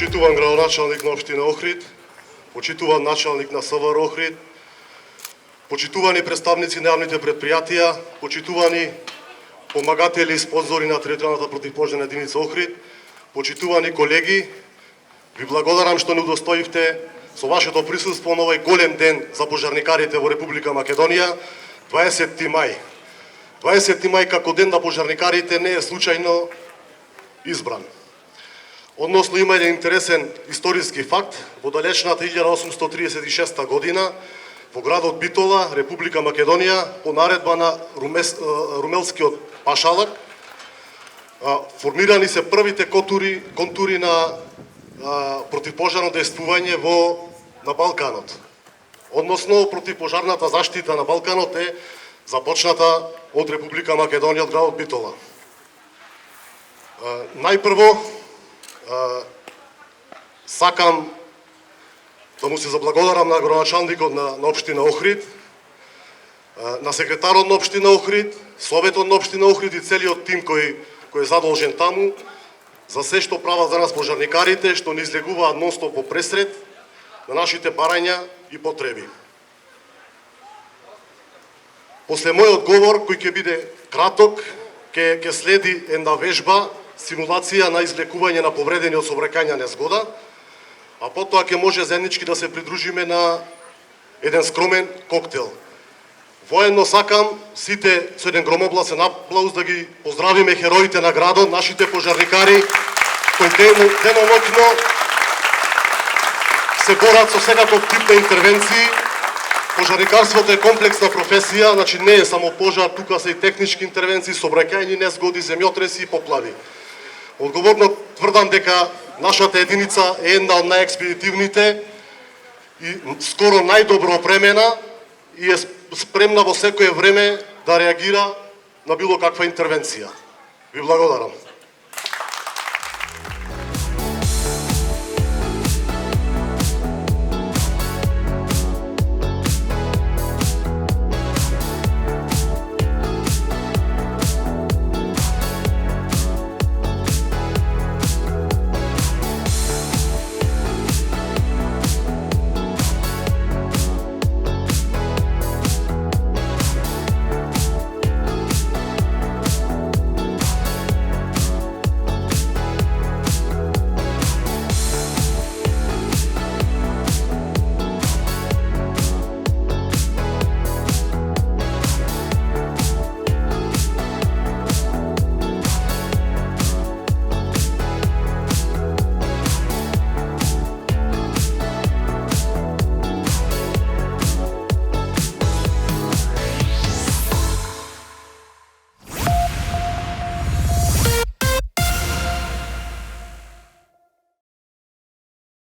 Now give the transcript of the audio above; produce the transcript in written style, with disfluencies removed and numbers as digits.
Почитуван градоначалник на општина Охрид, почитуван началник на СВР Охрид, почитувани представници на јавните предпријатија, почитувани помагатели и спонзори на територијалната противпожарна единица Охрид, почитувани колеги, ви благодарам што не удостоивте со вашето присуство на овој голем ден за пожарникарите во Република Македонија, 20. мај. 20. мај како ден на пожарникарите не е случајно избран. Односно има еден интересен историски факт. Во далечната 1836 година во градот Битола, Република Македонија, по наредба на румелскиот пашалак, формирани се првите контури на противпожарно дејствување на Балканот. Односно, противпожарната заштита на Балканот е започната од Република Македонија, од градот Битола. Најпрво, сакам да му се заблагодарам на градоначалникот на општина Охрид, на секретарот на општина Охрид, советот на општина Охрид и целиот тим кој е задолжен таму, за се што прават за нас пожарникарите, што ни излегуваат нонстоп по пресред на нашите барања и потреби. После мојот говор, кој ќе биде краток, ќе следи една вежба, симулација на излекување на повредени од сообраќајна незгода, а потоа ќе може заеднички да се придружиме на еден скромен коктел. Воедно сакам сите со еден громогласен аплауз да ги поздравиме хероите на градот, нашите пожарникари, кои деноноќно се борат со секаков тип на интервенции. Пожарникарството е комплексна професија, значи не е само пожар, тука се и технички интервенции, сообраќајни незгоди, земјотреси и поплави. Одговорно тврдам дека нашата единица е една од најекспедитивните и скоро најдобро опремена и е спремна во секое време да реагира на било каква интервенција. Ви благодарам.